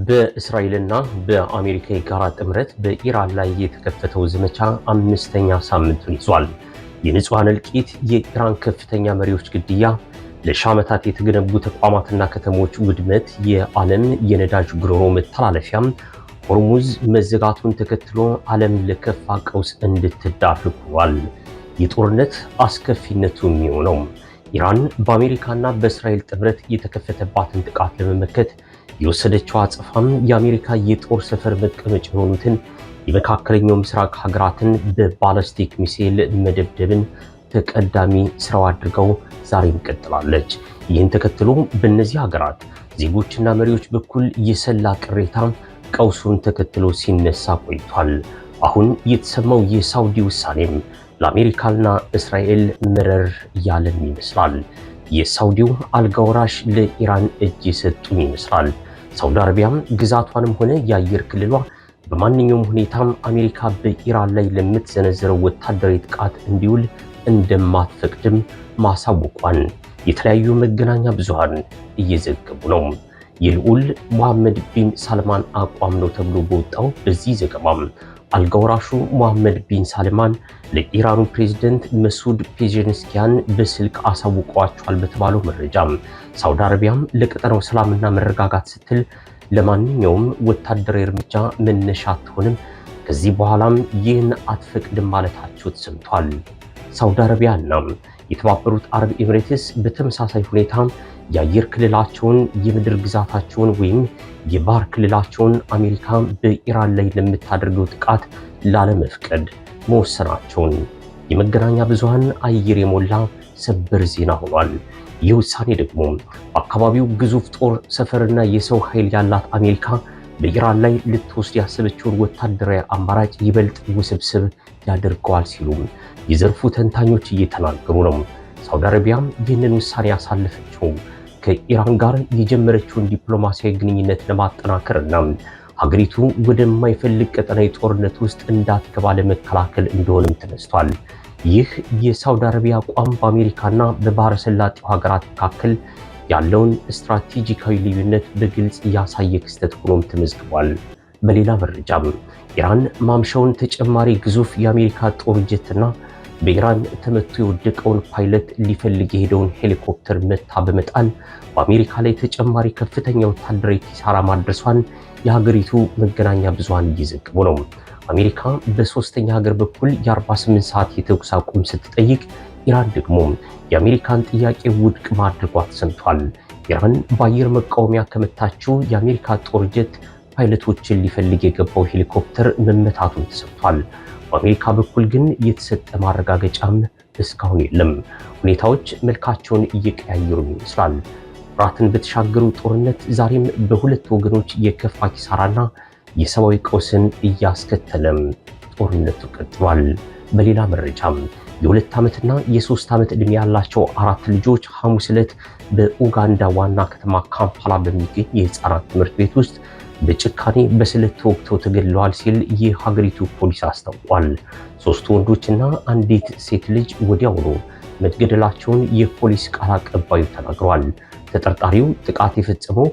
በእስራኤልና በአሜሪካ የጋራ ጥምረት በኢራን ላይ የተከፈተው ዘመቻ አምስተኛ ሳምንቱን ይዟል። የንጹሃን እልቂት፣ የኢራን ከፍተኛ መሪዎች ግድያ፣ ለሺህ ዓመታት የተገነቡ ተቋማትና ከተሞች ውድመት፣ የዓለም የነዳጅ ጉሮሮ መተላለፊያም ሆርሙዝ መዘጋቱን ተከትሎ ዓለም ለከፋ ቀውስ እንድትዳረግ ሆኗል። የጦርነት አስከፊነቱ የሚሆነው ኢራን በአሜሪካና በእስራኤል ጥምረት የተከፈተባትን ጥቃት ለመመከት የወሰደችው አጸፋም የአሜሪካ የጦር ሰፈር መቀመጫ የሆኑትን የመካከለኛው ምስራቅ ሀገራትን በባላስቲክ ሚሳኤል መደብደብን ተቀዳሚ ስራው አድርገው ዛሬም ቀጥላለች። ይህን ተከትሎ በእነዚህ ሀገራት ዜጎችና መሪዎች በኩል የሰላ ቅሬታ ቀውሱን ተከትሎ ሲነሳ ቆይቷል። አሁን የተሰማው የሳውዲ ውሳኔም ለአሜሪካና እስራኤል መረር ያለም ይመስላል። የሳውዲው አልጋወራሽ ለኢራን እጅ የሰጡም ይመስላል። ሳውዲ አረቢያም ግዛቷንም ሆነ የአየር ክልሏ በማንኛውም ሁኔታም አሜሪካ በኢራን ላይ ለምትሰነዘረው ወታደራዊ ጥቃት እንዲውል እንደማትፈቅድም ማሳወቋን የተለያዩ መገናኛ ብዙሃን እየዘገቡ ነው። የልዑል መሐመድ ቢን ሳልማን አቋም ነው ተብሎ በወጣው በዚህ ዘገባም አልጋወራሹ መሐመድ ቢን ሳልማን ለኢራኑ ፕሬዝዳንት መሱድ ፔዜሽኪያን በስልክ አሳውቀዋቸዋል በተባለው መረጃም ሳውዲ አረቢያም ለቀጠናው ሰላምና መረጋጋት ስትል ለማንኛውም ወታደራዊ እርምጃ መነሻ አትሆንም፣ ከዚህ በኋላም ይህን አትፈቅድም ማለታቸው ተሰምቷል። ሳውዲ አረቢያና የተባበሩት አረብ ኤሚሬትስ በተመሳሳይ ሁኔታ የአየር ክልላቸውን፣ የምድር ግዛታቸውን ወይም የባህር ክልላቸውን አሜሪካ በኢራን ላይ ለምታደርገው ጥቃት ላለመፍቀድ መወሰናቸውን የመገናኛ ብዙሃን አየር የሞላ ሰበር ዜና ሆኗል። ይህ ውሳኔ ደግሞ በአካባቢው ግዙፍ ጦር ሰፈርና የሰው ኃይል ያላት አሜሪካ በኢራን ላይ ልትወስድ ያሰበችውን ወታደራዊ አማራጭ ይበልጥ ውስብስብ ያደርገዋል ሲሉ የዘርፉ ተንታኞች እየተናገሩ ነው። ሳውዲ አረቢያም ይህንን ውሳኔ ያሳለፈችው ከኢራን ጋር የጀመረችውን ዲፕሎማሲያዊ ግንኙነት ለማጠናከርና ሀገሪቱ ወደማይፈልግ ቀጠናዊ ጦርነት ውስጥ እንዳትገባ ለመከላከል እንደሆነም ተነስቷል። ይህ የሳውዲ አረቢያ አቋም በአሜሪካና በባህረ ሰላጤው ሀገራት መካከል ያለውን ስትራቴጂካዊ ልዩነት በግልጽ ያሳየ ክስተት ሆኖም ተመዝግቧል። በሌላ መረጃም ኢራን ማምሻውን ተጨማሪ ግዙፍ የአሜሪካ ጦር ጀትና በኢራን ተመቶ የወደቀውን ፓይለት ሊፈልግ የሄደውን ሄሊኮፕተር መታ በመጣል በአሜሪካ ላይ ተጨማሪ ከፍተኛ ወታደራዊ ኪሳራ ማድረሷን የሀገሪቱ መገናኛ ብዙሃን እየዘገቡ ነው። አሜሪካ በሶስተኛ ሀገር በኩል የ48 ሰዓት የተኩስ አቁም ስትጠይቅ፣ ኢራን ደግሞ የአሜሪካን ጥያቄ ውድቅ ማድረጓ ተሰምቷል። ኢራን በአየር መቃወሚያ ከመታችው የአሜሪካ ጦር ጀት ፓይለቶችን ሊፈልግ የገባው ሄሊኮፕተር መመታቱን ተሰምቷል። በአሜሪካ በኩል ግን የተሰጠ ማረጋገጫም እስካሁን የለም። ሁኔታዎች መልካቸውን እየቀያየሩ ይመስላል። ወራትን በተሻገሩ ጦርነት ዛሬም በሁለት ወገኖች የከፋ ኪሳራና የሰብአዊ ቀውስን እያስከተለም ጦርነቱ ቀጥሏል። በሌላ መረጃም የ2 ዓመትና የ3 ዓመት ዕድሜ ያላቸው 4 ልጆች ሐሙስ ዕለት በኡጋንዳ ዋና ከተማ ካምፓላ በሚገኝ የህፃናት ትምህርት ቤት ውስጥ በጭካኔ በስለት ተወግተው ተገድለዋል ሲል የሀገሪቱ ፖሊስ አስታውቋል። 3 ወንዶችና አንዲት ሴት ልጅ ወዲያውኑ መገደላቸውን የፖሊስ ቃል አቀባዩ ተናግረዋል። ተጠርጣሪው ጥቃት የፈጸመው